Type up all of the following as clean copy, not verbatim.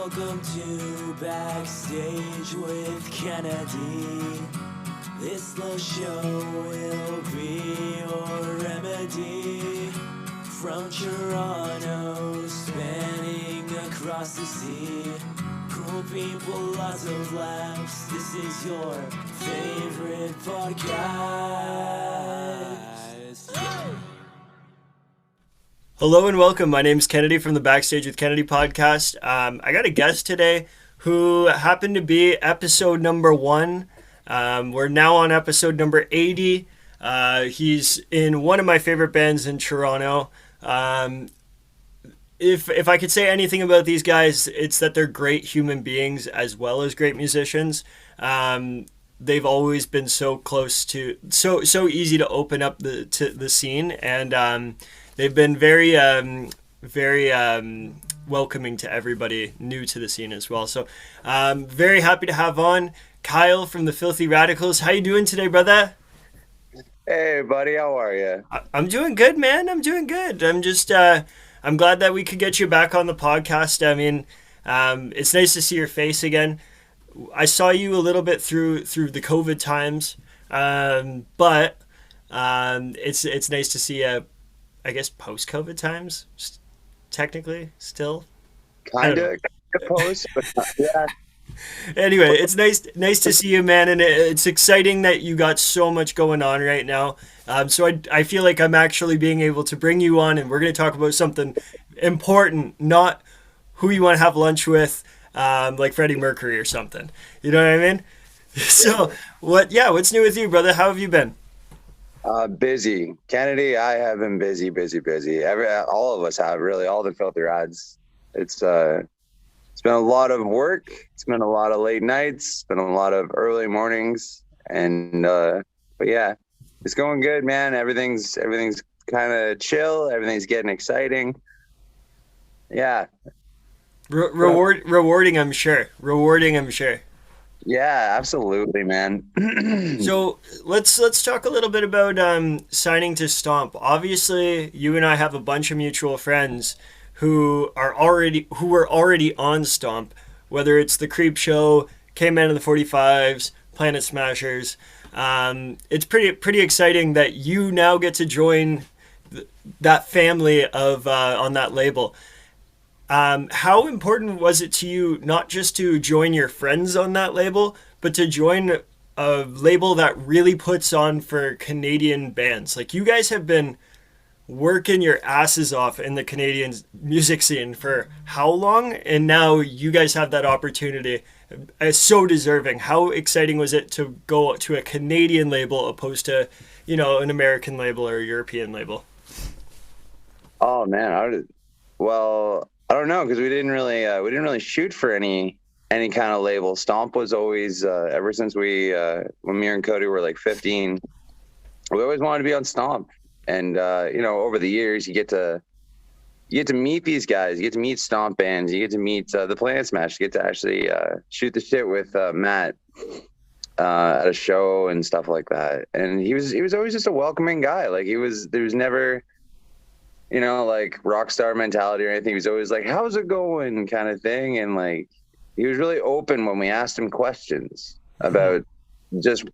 Welcome to Backstage with Kennedy. This little show will be your remedy. From Toronto, spanning across the sea. Cool people, lots of laughs. This is your favorite podcast. Yeah. Hello and welcome. My name's Kennedy from the Backstage with Kennedy podcast. I got a guest today who happened to be episode number 1. We're now on episode number 80. He's in one of my favorite bands in Toronto. If I could say anything about these guys, it's that they're great human beings as well as great musicians. They've always been so close to so easy to open up to the scene, and they've been very welcoming to everybody new to the scene as well. So very happy to have on Kyle from the Filthy Radicals. How you doing today, brother? Hey, buddy, how are you? I'm doing good, man. I'm doing good. I'm glad that we could get you back on the podcast. I mean, it's nice to see your face again. I saw you a little bit through the COVID times, but it's nice to see you, I guess, post-COVID times, technically, still. Kind of post, but yeah. Anyway, it's nice to see you, man, and it's exciting that you got so much going on right now. So I feel like I'm actually being able to bring you on, and we're going to talk about something important, not who you want to have lunch with, like Freddie Mercury or something. You know what I mean? So what's new with you, brother? How have you been? Busy. Kennedy, I have been busy. All of us have, really, all the Filthy Rads. It's been a lot of work. It's been a lot of late nights. It's been a lot of early mornings. And but yeah, it's going good, man. Everything's kind of chill. Everything's getting exciting. Yeah. Rewarding, I'm sure. Yeah, absolutely, man. So let's talk a little bit about signing to Stomp. Obviously, you and I have a bunch of mutual friends who were already on Stomp, whether it's the Creep Show, K-Man and the 45s, Planet Smashers. It's pretty exciting that you now get to join that family of on that label. How important was it to you not just to join your friends on that label, but to join a label that really puts on for Canadian bands? Like, you guys have been working your asses off in the Canadian music scene for how long? And now you guys have that opportunity. It's so deserving. How exciting was it to go to a Canadian label opposed to, an American label or a European label? Oh man, I don't know, because we didn't really shoot for any kind of label. Stomp was always ever since when me and Koury were like 15, we always wanted to be on Stomp. And over the years, you get to meet these guys, you get to meet Stomp bands, you get to meet the Planet Smash, you get to actually shoot the shit with Matt at a show and stuff like that. And he was always just a welcoming guy. Like, there was never, like rock star mentality or anything. He was always like, how's it going, kind of thing. And like, he was really open when we asked him questions about just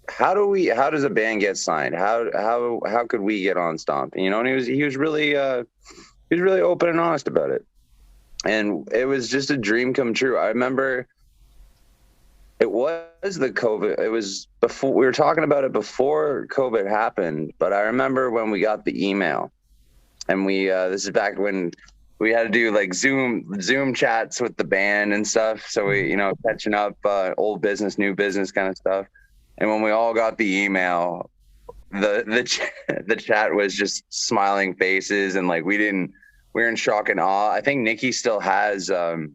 how does a band get signed? How could we get on Stomp? And he was really open and honest about it. And it was just a dream come true. I remember it was the COVID. It was before, we were talking about it before COVID happened, but I remember when we got the email. And this is back when we had to do like Zoom chats with the band and stuff. So we, catching up, old business, new business kind of stuff. And when we all got the email, the chat was just smiling faces, and like we were in shock and awe. I think Nikki still has a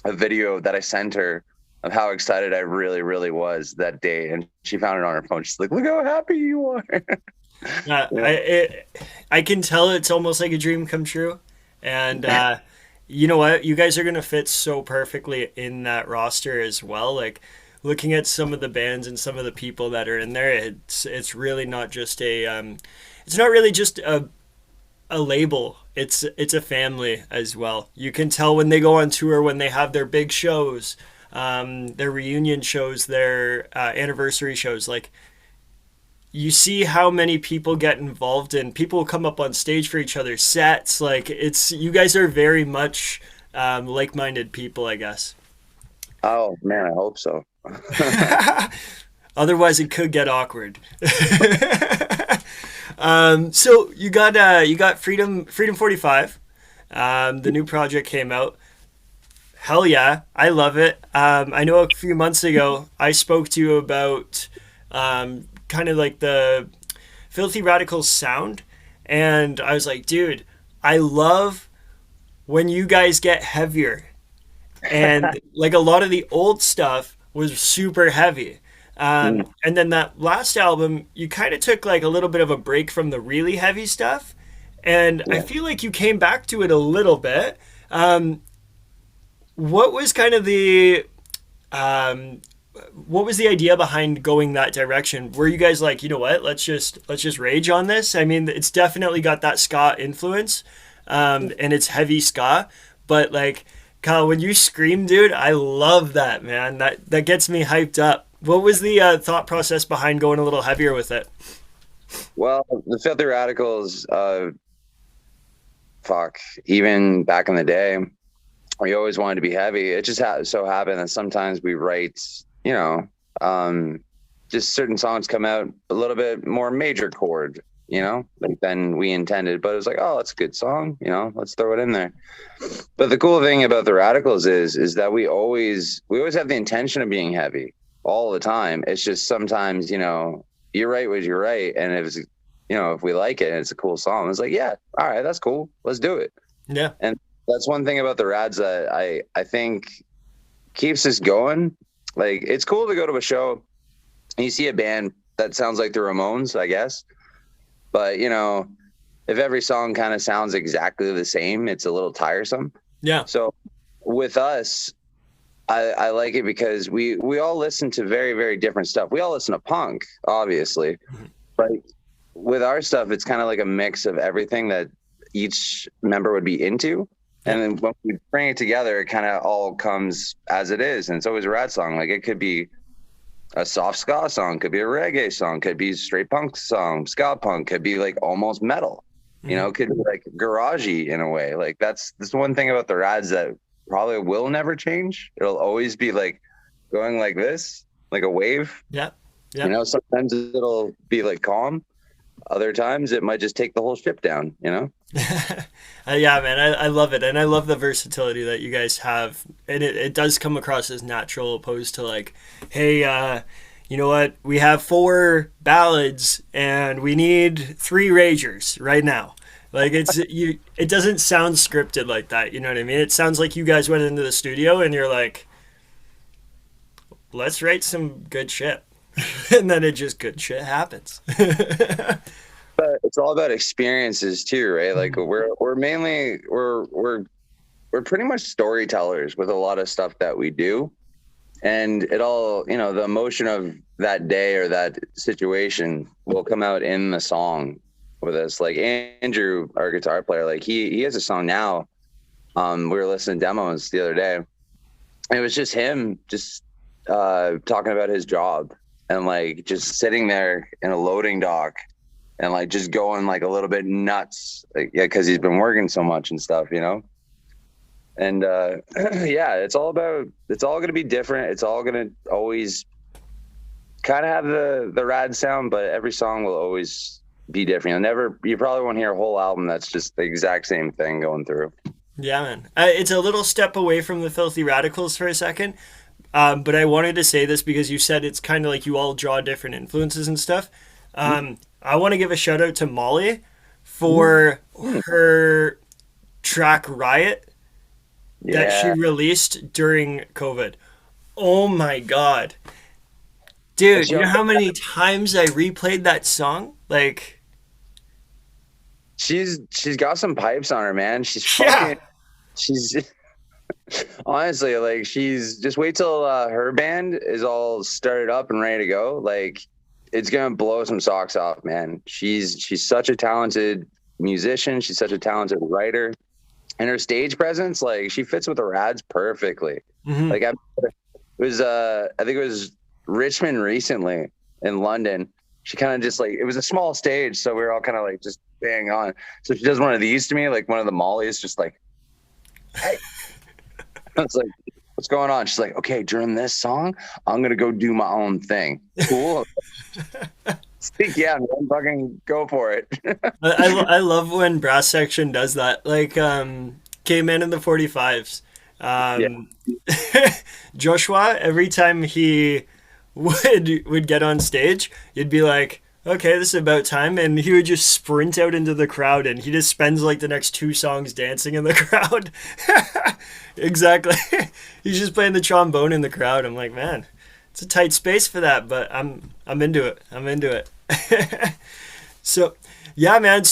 video that I sent her of how excited I really, really was that day. And she found it on her phone. She's like, look how happy you are. I can tell it's almost like a dream come true, and you know what? You guys are gonna fit so perfectly in that roster as well. Like, looking at some of the bands and some of the people that are in there, it's really not just it's not really just a a label. It's a family as well. You can tell when they go on tour, when they have their big shows, their reunion shows, their anniversary shows. Like, you see how many people get involved, and people will come up on stage for each other's sets. Like, it's, you guys are very much like-minded people, I guess. Oh man, I hope so. Otherwise, it could get awkward. So you got Freedom 45. The new project came out. Hell yeah, I love it. I know a few months ago I spoke to you about kind of like the Filthy Radicals sound, and I was like, dude, I love when you guys get heavier, and like a lot of the old stuff was super heavy. And then that last album, you kind of took like a little bit of a break from the really heavy stuff, and I feel like you came back to it a little bit. What was kind of the what was the idea behind going that direction? Were you guys like, you know what, let's just rage on this? I mean, it's definitely got that ska influence, and it's heavy ska, but like, Kyle, when you scream, dude, I love that, man. That gets me hyped up. What was the thought process behind going a little heavier with it? Well, the Filthy Radicals, even back in the day, we always wanted to be heavy. It just so happened that sometimes we write, just certain songs come out a little bit more major chord, like than we intended. But it was like, oh, that's a good song, let's throw it in there. But the cool thing about the Radicals is that we always have the intention of being heavy all the time. It's just sometimes, you're right what you're right, and if we like it and it's a cool song, it's like, yeah, all right, that's cool, let's do it. Yeah. And that's one thing about the Rads that I think keeps us going. Like, it's cool to go to a show and you see a band that sounds like the Ramones, I guess, but if every song kind of sounds exactly the same, it's a little tiresome. Yeah. So with us, I like it because we all listen to very, very different stuff. We all listen to punk, obviously, but with our stuff, it's kind of like a mix of everything that each member would be into. And then when we bring it together, it kind of all comes as it is. And it's always a rad song. Like, it could be a soft ska song, could be a reggae song, could be a straight punk song, ska punk, could be like almost metal, could be like garagey in a way. Like, that's the one thing about the Rads that probably will never change. It'll always be like going like this, like a wave. Yeah. Sometimes it'll be like calm. Other times it might just take the whole ship down, Yeah, man, I love it. And I love the versatility that you guys have. And it does come across as natural, opposed to like, hey, you know what? We have 4 ballads and we need 3 ragers right now. Like, it doesn't sound scripted like that. You know what I mean? It sounds like you guys went into the studio and you're like, let's write some good shit. And then good shit happens. But it's all about experiences too, right? Like, we're mainly pretty much storytellers with a lot of stuff that we do. And it all, the emotion of that day or that situation will come out in the song with us. Like, Andrew, our guitar player, like he has a song now. We were listening to demos the other day, and it was just him talking about his job and like just sitting there in a loading dock and like just going like a little bit nuts, like, yeah, because he's been working so much and stuff, and yeah, it's all going to be different. It's all going to always kind of have the Rad sound, but every song will always be different. You probably won't hear a whole album that's just the exact same thing going through. Yeah, man. It's a little step away from the Filthy Radicals for a second, but I wanted to say this because you said it's kind of like you all draw different influences and stuff. I want to give a shout out to Molly for her track Riot that she released during COVID. Oh my God. Dude, you know how many times I replayed that song? Like, she's got some pipes on her, man. She's honestly, like, she's just wait till her band is all started up and ready to go. Like, it's gonna blow some socks off, man. She's such a talented musician. She's such a talented writer, and her stage presence, like she fits with her ads perfectly. Mm-hmm. Like I think it was Richmond recently in London. She kind of just like, it was a small stage, so we were all kind of like just bang on. So she does one of these to me, like one of the mollies, just like, hey. I was like, what's going on? She's like, okay, during this song, I'm gonna go do my own thing. Cool. Yeah, man, fucking go for it. I love when brass section does that. Like K-Man in the 45s. Joshua, every time he would get on stage, you'd be like, okay, this is about time, and he would just sprint out into the crowd, and he just spends like the next 2 songs dancing in the crowd. Exactly. He's just playing the trombone in the crowd. I'm like, man, it's a tight space for that, but I'm into it. I'm into it. So, yeah, man.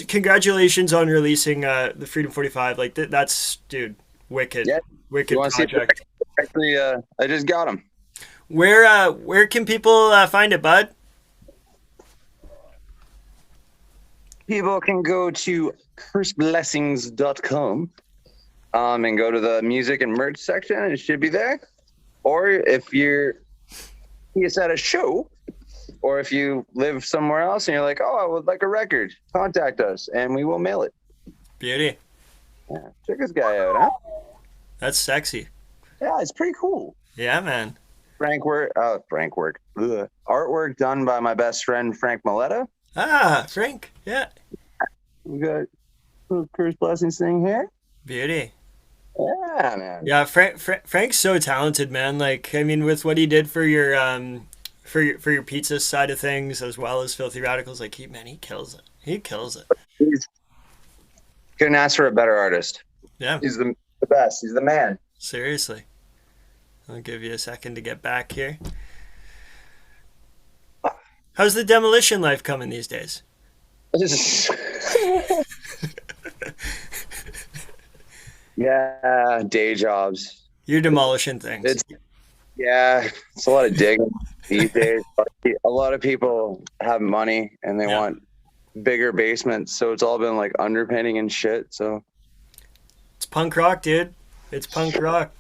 Congratulations on releasing the Freedom 45. Like that's, dude, wicked, Yeah. wicked project. Actually, I just got them. Where can people find it, bud? People can go to curseblessings.com and go to the music and merch section, and it should be there. Or if you're at a show, or if you live somewhere else and you're like, oh, I would like a record, contact us and we will mail it. Beauty. Yeah, check this guy out, huh? That's sexy. Yeah, it's pretty cool. Yeah, man. Artwork done by my best friend Frank Maletta. Ah, Frank. Yeah. We got a little Curse Blessings thing here. Beauty. Yeah, man. Yeah, Frank's so talented, man. Like, I mean, with what he did for your for your pizza side of things, as well as Filthy Radicals, like he kills it. He kills it. Couldn't ask for a better artist. Yeah. He's the best. He's the man. Seriously. I'll give you a second to get back here. How's the demolition life coming these days? Yeah, day jobs. You're demolishing things. It's a lot of digging these days. A lot of people have money and they want bigger basements, so it's all been like underpinning and shit. So it's punk rock, dude. It's punk rock.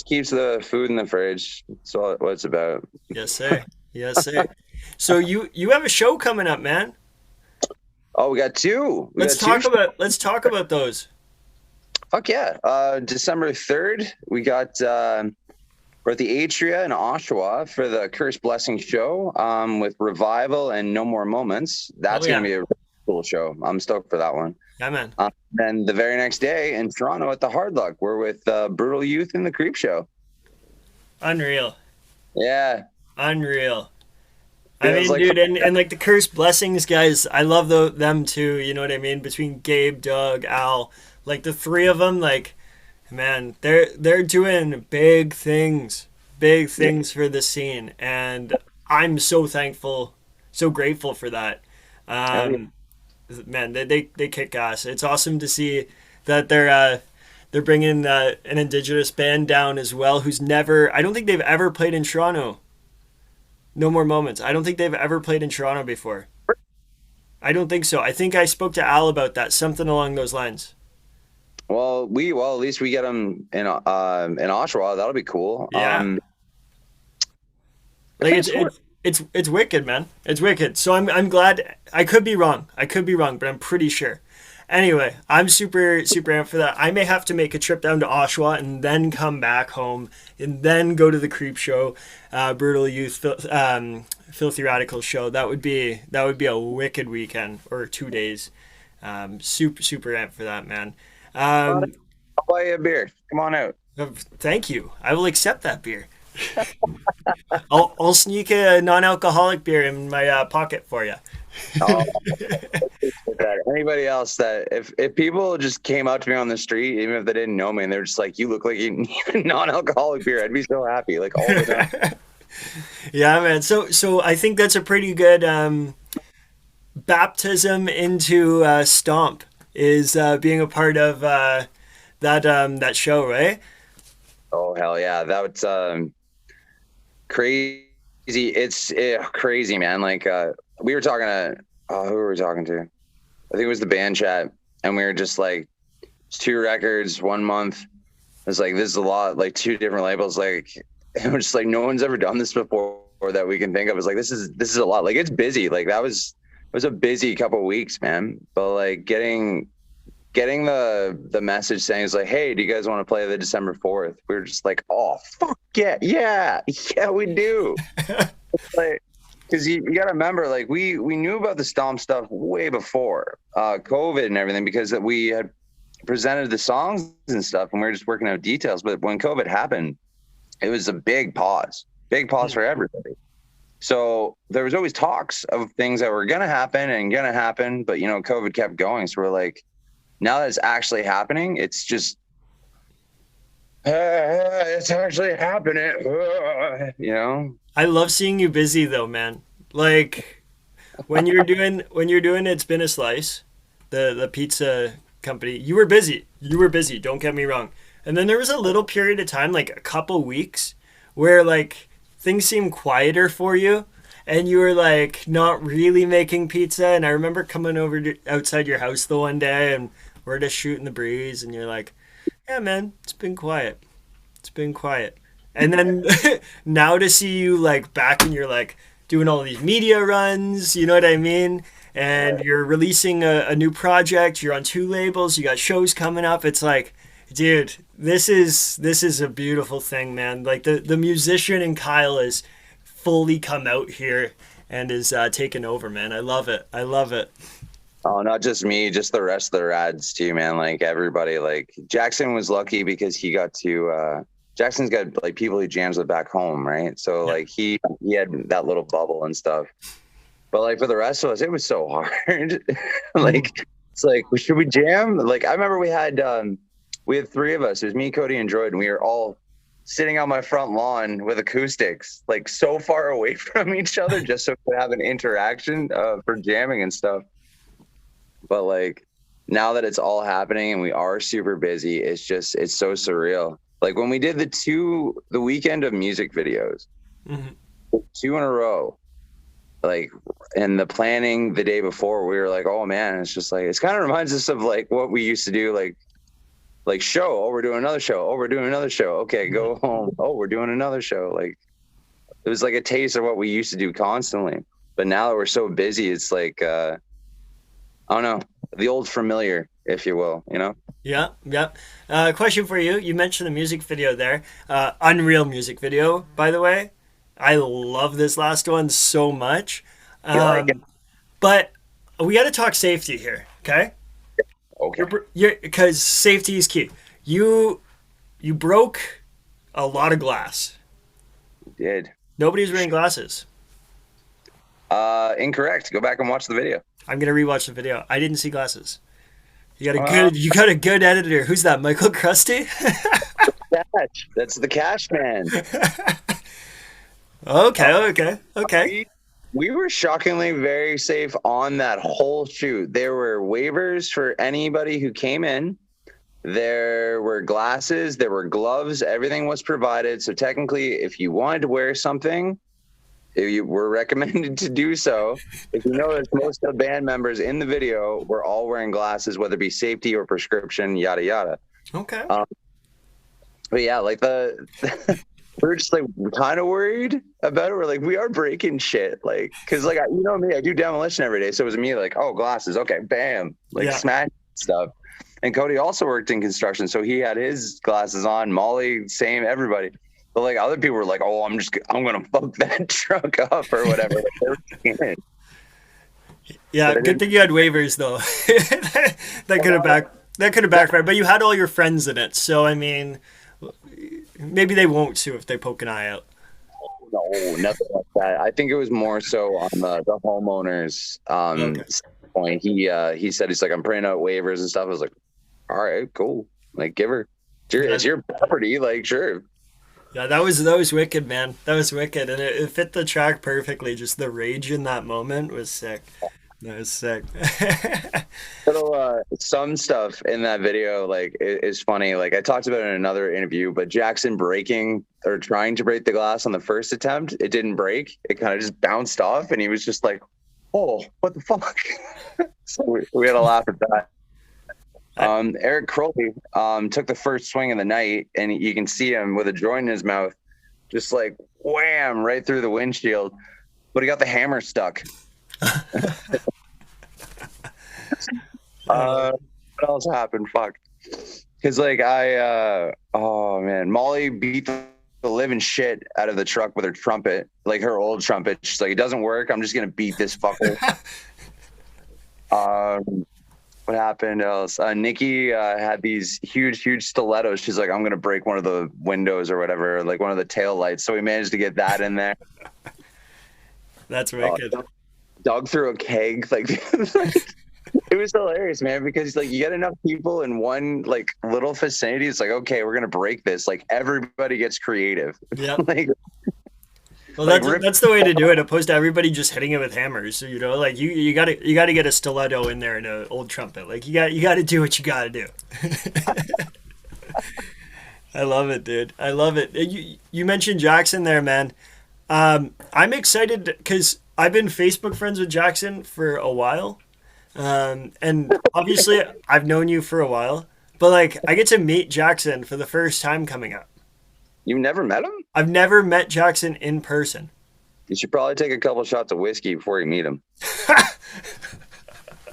Keeps the food in the fridge. That's what it's about. Yes, sir. Yes, sir. So you have a show coming up, man. Oh, we got 2. Let's talk about those. Fuck yeah. December 3rd, we got we're at the Atria in Oshawa for the Curse Blessing show with Revival and No More Moments. That's gonna be a really cool show. I'm stoked for that one. Yeah, man. And the very next day in Toronto at the Hard Luck, we're with Brutal Youth in the Creep Show. Unreal. Yeah. Unreal. I mean, like, dude, and like the Curse Blessings guys, I love them too. You know what I mean? Between Gabe, Doug, Al, like the 3 of them, like, man, they're doing big things for the scene, and I'm so thankful, so grateful for that. Man, they kick ass. It's awesome to see that they're bringing an Indigenous band down as well, who's never, I don't think they've ever played in Toronto. No More Moments. I don't think they've ever played in Toronto before. I don't think so. I think I spoke to Al about that, something along those lines. Well, at least we get them in Oshawa. That'll be cool. Yeah. Like it's wicked, man. It's wicked. So I'm glad. I could be wrong, but I'm pretty sure. Anyway, I'm super amped for that. I may have to make a trip down to Oshawa and then come back home and then go to the Creep Show, Brutal Youth, Filthy Radicals show. That would be a wicked weekend or 2 days. Super amped for that, man. I'll buy you a beer. Come on out. Thank you. I will accept that beer. I'll sneak a non-alcoholic beer in my pocket for you. Oh, anybody else that if people just came up to me on the street, even if they didn't know me, and they're just like, you look like you need a non-alcoholic beer, I'd be so happy, like all the time. Yeah, man. So I think that's a pretty good baptism into Stomp is being a part of that show, right? Oh hell yeah, that's crazy. It's crazy, man. Like we were talking to who were we talking to? I think it was the band chat, and we were just like, it's 2 records, 1 month. It's like, this is a lot, like 2 different labels. Like, and we're just like, no one's ever done this before that we can think of. It's like, this is a lot. Like, it's busy. Like, it was a busy couple of weeks, man. But like getting the message saying it's like, hey, do you guys want to play the December 4th? We were just like, oh fuck yeah, we do. Like, because you got to remember, like we knew about the Stomp stuff way before COVID and everything, because we had presented the songs and stuff, and we were just working out details. But when COVID happened, it was a big pause for everybody. So there was always talks of things that were gonna happen, but COVID kept going. So we're like, now that it's actually happening, it's just it's actually happening. I love seeing you busy though, man. Like when you're doing It's Been a Slice, the pizza company, you were busy. Don't get me wrong. And then there was a little period of time, like a couple weeks, where like things seemed quieter for you, and you were like not really making pizza. And I remember coming over outside your house the one day, and we're just shooting the breeze, and you're like, "Yeah, man, it's been quiet. And then now to see you like back, and you're like doing all these media runs, you know what I mean? And you're releasing a new project. You're on 2 labels. You got shows coming up. It's like, dude, this is a beautiful thing, man. Like the musician in Kyle has fully come out here and is taken over, man. I love it. Oh, not just me, just the rest of the rads too, man. Like everybody, like Jackson was lucky because he got to Jackson's got like people he jams with back home, right? So like he had that little bubble and stuff. But like for the rest of us, it was so hard. Like it's like, should we jam? Like I remember we had 3 of us. It was me, Cody, and Droid, and we were all sitting on my front lawn with acoustics, like so far away from each other, just so we could have an interaction for jamming and stuff. But like now that it's all happening and we are super busy, it's so surreal. Like when we did the weekend of music videos, 2 in a row, like, and the planning the day before, we were like, oh man, it's just like, it kind of reminds us of like what we used to do, like show, oh, we're doing another show, oh, we're doing another show, okay, go home, oh, we're doing another show. Like it was like a taste of what we used to do constantly. But now that we're so busy, it's like I don't know, the old familiar, if you will, Yeah. Question for you. You mentioned the music video there. Unreal music video, by the way. I love this last one so much. But we got to talk safety here, okay? Okay. Because safety is key. You broke a lot of glass. We did. Nobody's wearing glasses. Incorrect. Go back and watch the video. I'm gonna rewatch the video. I didn't see glasses. You got a good editor. Who's that? Michael Krusty? That's the cash man. Okay. We were shockingly very safe on that whole shoot. There were waivers for anybody who came in. There were glasses, there were gloves, everything was provided. So technically, if you wanted to wear something, if you were recommended to do so. If you notice, most of the band members in the video were all wearing glasses, whether it be safety or prescription, yada yada. Okay. But yeah, like we're just like kind of worried about it. We're like, we are breaking shit, like, because like you know me, I do demolition every day, so it was me like, oh, glasses, okay, bam, like smash stuff. And Cody also worked in construction, so he had his glasses on. Molly, same, everybody. But like other people were like, oh, I'm gonna fuck that truck up or whatever. Yeah, good thing you had waivers though. that could have backfired. But you had all your friends in it, so I mean, maybe they won't sue if they poke an eye out. No, nothing like that. I think it was more so on the homeowners point. He said, he's like, I'm printing out waivers and stuff. I was like, all right, cool. Like, give her. It's your property. Like, sure. Yeah, that was wicked, man. That was wicked, and it fit the track perfectly. Just the rage in that moment was sick. That was sick. Some stuff in that video like is funny. Like I talked about it in another interview, but Jackson breaking or trying to break the glass on the first attempt, it didn't break. It kind of just bounced off, and he was just like, oh, what the fuck? So we had a laugh at that. Eric Crowley took the first swing of the night, and you can see him with a joint in his mouth, just like wham right through the windshield. But he got the hammer stuck. What else happened? Fuck. Because like oh man, Molly beat the living shit out of the truck with her trumpet, like her old trumpet. She's like, it doesn't work. I'm just gonna beat this fucker. What happened else? Nikki had these huge stilettos. She's like, I'm gonna break one of the windows or whatever, like one of the tail lights. So we managed to get that in there. That's wicked. Doug threw a keg. Like it was hilarious, man, because like you get enough people in one like little vicinity, it's like, okay, we're gonna break this. Like everybody gets creative. Yeah. Like, well, that's the way to do it, opposed to everybody just hitting it with hammers. So, you know, like you gotta get a stiletto in there and an old trumpet. Like you gotta do what you gotta do. I love it, dude. I love it. You mentioned Jackson there, man. I'm excited because I've been Facebook friends with Jackson for a while. And obviously I've known you for a while, but like I get to meet Jackson for the first time coming up. you never met him? I've never met Jackson in person. You should probably take a couple shots of whiskey before you meet him.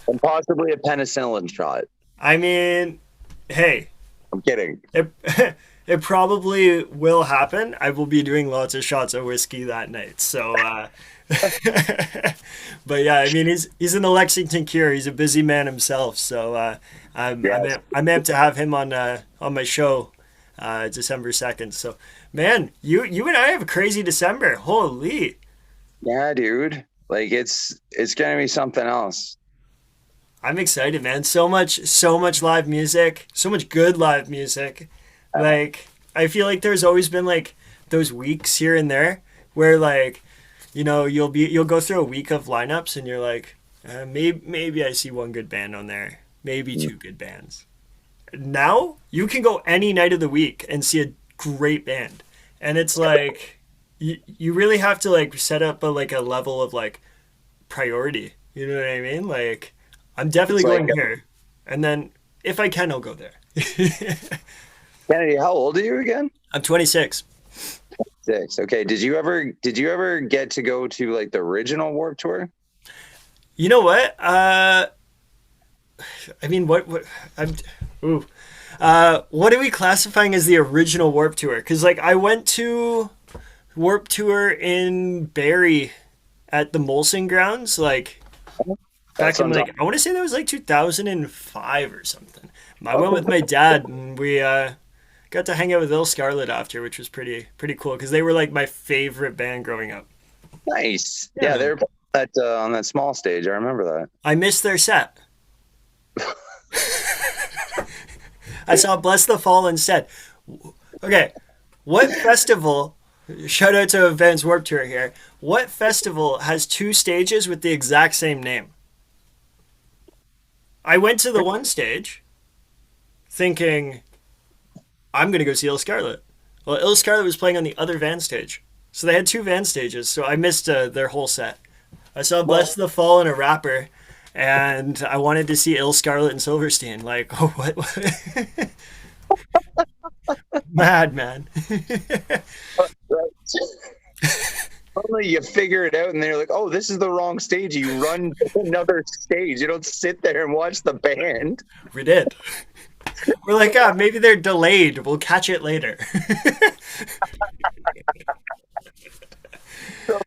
And possibly a penicillin shot. I mean, hey, I'm kidding. It probably will happen. I will be doing lots of shots of whiskey that night. So, but yeah, I mean, he's in the Lexington Cure. He's a busy man himself. So I'm amped to have him on my show December 2nd. So, man, you and I have a crazy December. Holy. Yeah, dude. Like it's gonna be something else. I'm excited, man. So much live music, so much good live music. Like, I feel like there's always been like those weeks here and there where like, you know, you'll go through a week of lineups and you're like, maybe I see one good band on there, maybe two good bands. Now you can go any night of the week and see a great band, and it's like you really have to like set up a level of like priority. You know what I mean? Like, I'm definitely going here, and then if I can, I'll go there. Kennedy, how old are you again? I'm 26. 6. Okay. Did you ever get to go to like the original Warped Tour? You know what? I mean, what are we classifying as the original Warped Tour? Because like I went to Warped Tour in Barrie at the Molson grounds, like back in like I want to say that was like 2005 or something. I went with my dad and we got to hang out with Ill Scarlet after, which was pretty cool because they were like my favorite band growing up. Nice. Yeah, they were on that small stage. I remember that. I missed their set. I saw Bless the Fall instead. Okay, what festival, shout out to Vans Warped Tour here, what festival has 2 stages with the exact same name? I went to the one stage thinking, I'm going to go see Ill Scarlet. Well, Ill Scarlet was playing on the other van stage. So they had 2 van stages, so I missed their whole set. I saw Bless the Fall and a rapper, and I wanted to see Ill Scarlet and Silverstein. Like, oh, what? Mad, man. Only you figure it out, and they're like, "Oh, this is the wrong stage." You run to another stage. You don't sit there and watch the band. We did. We're like, maybe they're delayed. We'll catch it later. So,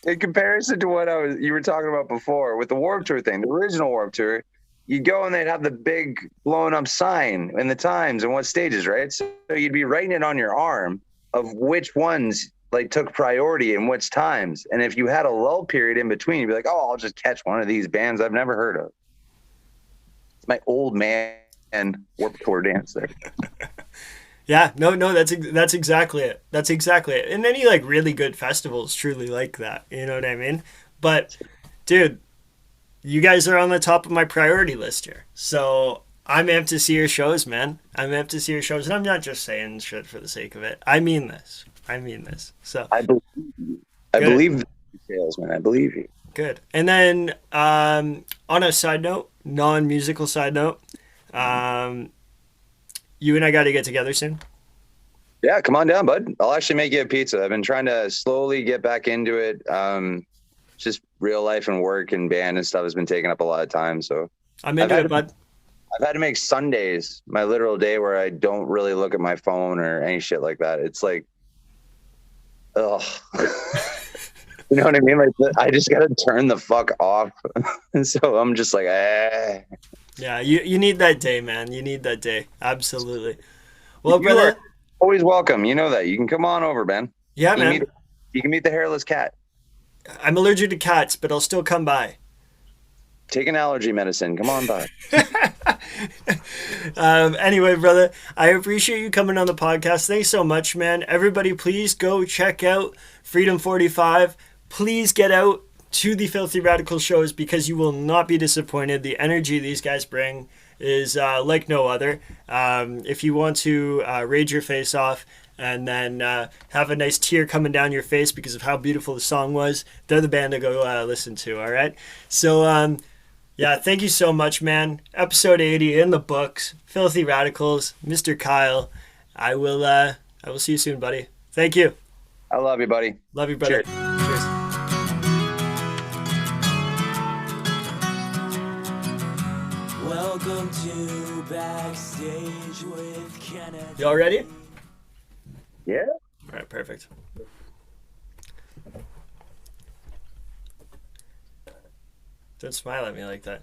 in comparison to what you were talking about before with the Warped Tour thing, the original Warped Tour, you go and they'd have the big blown up sign and the times and what stages, right? So you'd be writing it on your arm of which ones like took priority and which times. And if you had a lull period in between, you'd be like, "Oh, I'll just catch one of these bands I've never heard of." It's my old man Warped Tour dance there. Yeah, no, that's exactly it. That's exactly it. And any like really good festivals truly like that. You know what I mean? But, dude, you guys are on the top of my priority list here. So I'm amped to see your shows, man. I'm amped to see your shows, and I'm not just saying shit for the sake of it. I mean this. So I believe you. I believe the salesman. I believe you. Good. And then on a side note, non-musical side note, um, you and I got to get together soon. Yeah, come on down, bud. I'll actually make you a pizza. I've been trying to slowly get back into it. Just real life and work and band and stuff has been taking up a lot of time. So I'm I've into had it, bud. I've had to make Sundays my literal day where I don't really look at my phone or any shit like that. It's like, ugh. You know what I mean? Like, I just got to turn the fuck off. And so I'm just like, eh. Yeah, you need that day, man. You need that day. Absolutely. Well, You brother. are always welcome. You know that. You can come on over, man. Yeah, You can man. meet the hairless cat. I'm allergic to cats, but I'll still come by. Take an allergy medicine. Come on by. Anyway, brother, I appreciate you coming on the podcast. Thanks so much, man. Everybody, please go check out Freedom 45. Please get out to the Filthy Radical shows because you will not be disappointed. The energy these guys bring is like no other. If you want to rage your face off and then have a nice tear coming down your face because of how beautiful the song was, they're the band to go listen to, all right? So, yeah, thank you so much, man. Episode 80 in the books. Filthy Radicals, Mr. Kyle. I will see you soon, buddy. Thank you. I love you, buddy. Love you, brother. Cheers. Cheers. Welcome to Backstage with Kennedy. You all ready? Yeah. All right, perfect. Don't smile at me like that.